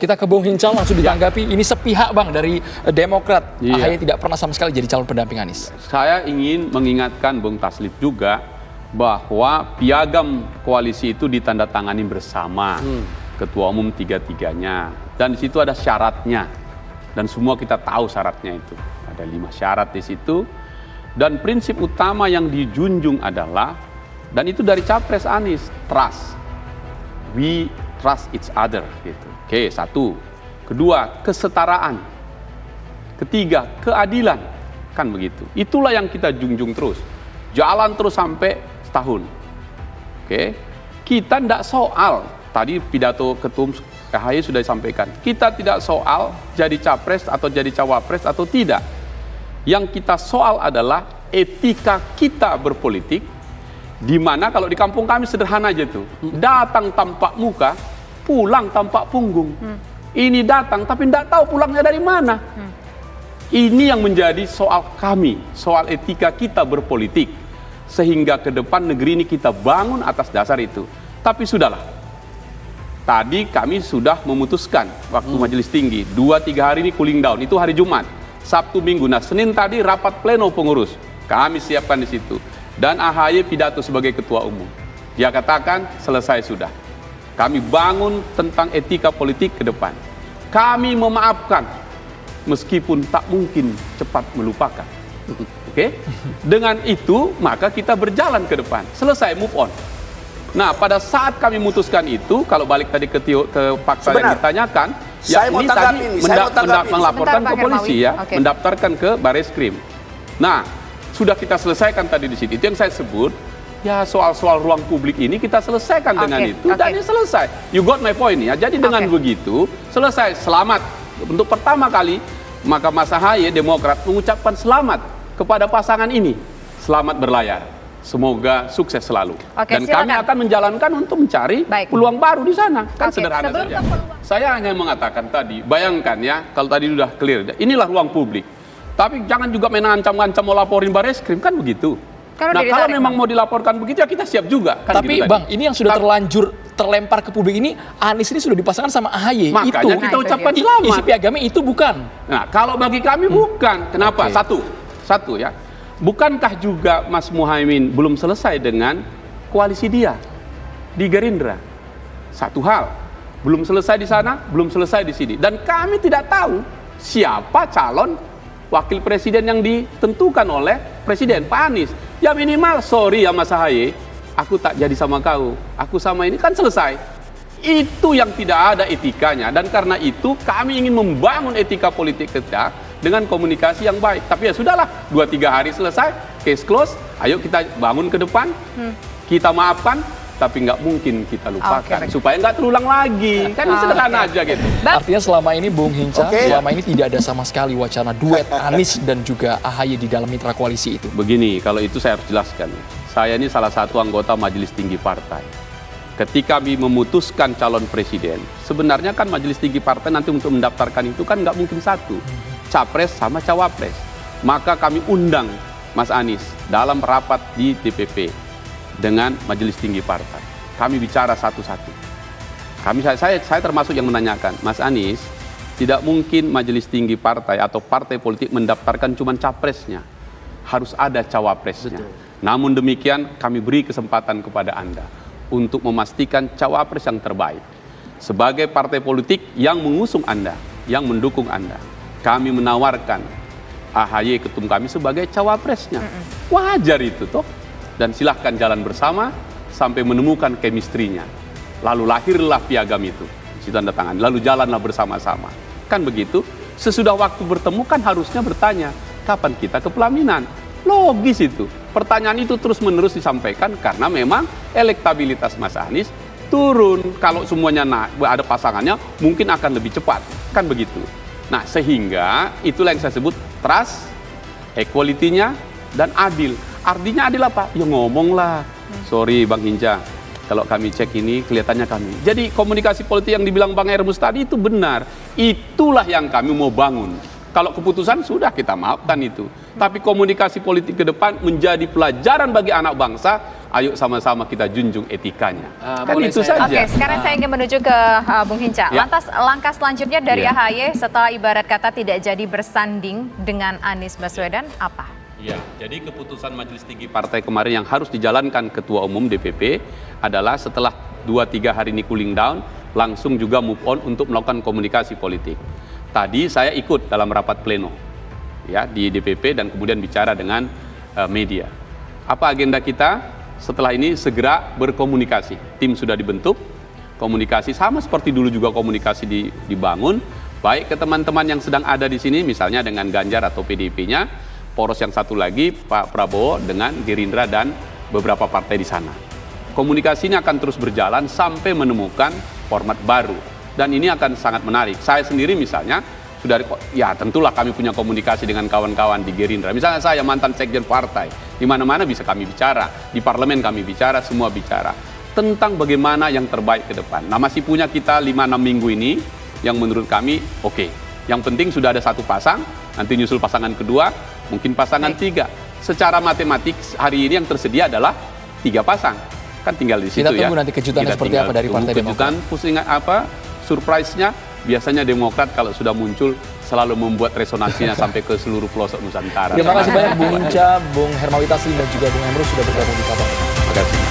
Kita ke Bung Hincal langsung ditanggapi, ini sepihak Bang dari Demokrat. Iya. AHY tidak pernah sama sekali jadi calon pendamping Anies. Saya ingin mengingatkan Bung Taslim juga bahwa piagam koalisi itu ditandatangani bersama ketua umum tiga-tiganya. Dan di situ ada syaratnya. Dan semua kita tahu syaratnya itu. Ada 5 syarat di situ. Dan prinsip utama yang dijunjung adalah, dan itu dari Capres Anies, trust. We trust each other gitu. Oke, 1. Kedua, kesetaraan. Ketiga, keadilan. Kan begitu. Itulah yang kita junjung terus. Jalan terus sampai setahun. Oke. Kita tidak soal, tadi pidato Ketum AHY sudah disampaikan. Kita tidak soal jadi capres atau jadi cawapres atau tidak. Yang kita soal adalah etika kita berpolitik, di mana kalau di kampung kami sederhana aja tuh. Datang tampak muka, pulang tampak punggung. Ini datang tapi tidak tahu pulangnya dari mana. Ini yang menjadi soal kami, soal etika kita berpolitik. Sehingga ke depan negeri ini kita bangun atas dasar itu. Tapi sudahlah. Tadi kami sudah memutuskan waktu majelis tinggi, 2-3 hari ini cooling down, itu hari Jumat, Sabtu, Minggu. Nah, Senin tadi rapat pleno pengurus. Kami siapkan di situ. Dan AHY pidato sebagai ketua umum. Dia katakan selesai sudah. Kami bangun tentang etika politik ke depan. Kami memaafkan meskipun tak mungkin cepat melupakan. Oke? Dengan itu maka kita berjalan ke depan. Selesai, move on. Nah, pada saat kami memutuskan itu, kalau balik tadi ke fakta yang ditanyakan, ya ini tadi melaporkan ke polisi ya, mendaftarkan ke Bareskrim. Nah, sudah kita selesaikan tadi di sini. Itu yang saya sebut. Ya, soal-soal ruang publik ini kita selesaikan dengan itu. Dan ini selesai. You got my point ya. Jadi dengan begitu, selesai. Selamat. Untuk pertama kali, maka Mas AHY, Demokrat, mengucapkan selamat kepada pasangan ini. Selamat berlayar. Semoga sukses selalu. Dan kami akan menjalankan untuk mencari peluang baru di sana. Kan sederhana saja. Saya hanya mengatakan tadi, bayangkan ya, kalau tadi sudah clear. Inilah ruang publik. Tapi jangan juga main ancam-ancam mau laporin Bareskrim, kan begitu. Nah, kalau memang mau dilaporkan begitu ya kita siap juga. Kan tapi gitu Bang, ini yang sudah terlempar ke publik ini, Anies ini sudah dipasangkan sama AHY. Makanya kita ucapkan selamat. Isi piagamnya itu bukan. Nah, kalau bagi kami bukan. Kenapa? Satu ya. Bukankah juga Mas Muhaimin belum selesai dengan koalisi dia di Gerindra? Satu hal, belum selesai di sana, belum selesai di sini. Dan kami tidak tahu siapa calon wakil presiden yang ditentukan oleh Presiden Pak Anies. Ya minimal, sorry ya Mas AHY, aku tak jadi sama kau, aku sama ini, kan selesai. Itu yang tidak ada etikanya. Dan karena itu kami ingin membangun etika politik kita dengan komunikasi yang baik. Tapi ya sudahlah, 2-3 hari selesai, case close, ayo kita bangun ke depan, kita maafkan, tapi nggak mungkin kita lupakan. Supaya nggak terulang lagi. Kan sederhana aja gitu. Artinya selama ini Bung Hinca, selama ini tidak ada sama sekali wacana duet Anies dan juga AHY di dalam mitra koalisi itu. Begini, kalau itu saya harus jelaskan. Saya ini salah satu anggota Majelis Tinggi Partai. Ketika kami memutuskan calon presiden, sebenarnya kan Majelis Tinggi Partai nanti untuk mendaftarkan itu kan nggak mungkin satu. Capres sama cawapres. Maka kami undang Mas Anies dalam rapat di DPP dengan Majelis Tinggi Partai. Kami bicara satu-satu. Saya termasuk yang menanyakan, Mas Anies, tidak mungkin Majelis Tinggi Partai atau partai politik mendaftarkan cuma capresnya. Harus ada cawapresnya. Namun demikian kami beri kesempatan kepada Anda untuk memastikan cawapres yang terbaik. Sebagai partai politik yang mengusung Anda, yang mendukung Anda, kami menawarkan AHY ketum kami sebagai cawapresnya. Wajar itu toh. Dan silahkan jalan bersama sampai menemukan chemistry-nya. Lalu lahirlah piagam itu, situ tanda tangan. Lalu jalanlah bersama-sama. Kan begitu? Sesudah waktu bertemu kan harusnya bertanya, kapan kita ke pelaminan? Logis itu. Pertanyaan itu terus-menerus disampaikan karena memang elektabilitas Mas Anies turun. Kalau semuanya ada pasangannya, mungkin akan lebih cepat. Kan begitu. Nah, sehingga itulah yang saya sebut trust, equality-nya, dan adil. Artinya adil apa? Ya ngomonglah. Sorry Bang Hinca, kalau kami cek ini kelihatannya kami. Jadi komunikasi politik yang dibilang Bang Ermus tadi itu benar. Itulah yang kami mau bangun. Kalau keputusan sudah kita maafkan itu. Tapi komunikasi politik ke depan menjadi pelajaran bagi anak bangsa ayo sama-sama kita junjung etikanya. Kan boleh itu saya- saja. Oke, sekarang saya ingin menuju ke Bung Hinca. Ya. Lantas langkah selanjutnya dari Ya. AHY setelah ibarat kata tidak jadi bersanding dengan Anies Baswedan apa? Ya, jadi keputusan Majelis Tinggi Partai kemarin yang harus dijalankan Ketua Umum DPP adalah setelah 2-3 hari ini cooling down, langsung juga move on untuk melakukan komunikasi politik. Tadi saya ikut dalam rapat pleno ya di DPP dan kemudian bicara dengan media. Apa agenda kita? Setelah ini segera berkomunikasi. Tim sudah dibentuk, komunikasi sama seperti dulu juga komunikasi dibangun, baik ke teman-teman yang sedang ada di sini, misalnya dengan Ganjar atau PDIP-nya, poros yang satu lagi Pak Prabowo dengan Gerindra dan beberapa partai di sana. Komunikasinya akan terus berjalan sampai menemukan format baru. Dan ini akan sangat menarik. Saya sendiri misalnya, sudah ya tentulah kami punya komunikasi dengan kawan-kawan di Gerindra. Misalnya saya mantan sekjen partai, di mana-mana bisa kami bicara, di parlemen kami bicara, semua bicara tentang bagaimana yang terbaik ke depan. Nah masih punya kita 5-6 minggu ini yang menurut kami oke. Yang penting sudah ada satu pasang, nanti nyusul pasangan kedua, mungkin pasangan tiga. Secara matematik hari ini yang tersedia adalah 3 pasang. Kan tinggal di situ Kita ya. tunggu nanti kejutannya Kita seperti tinggal apa dari tunggu Partai kejutan, pusingan apa, surprise-nya. Biasanya Demokrat kalau sudah muncul selalu membuat resonansinya sampai ke seluruh pelosok Nusantara. Terima kasih banyak Bung Hinca, Bung Hermawi Taslim dan juga Bung Emrus sudah bergabung di Kabar. Terima kasih.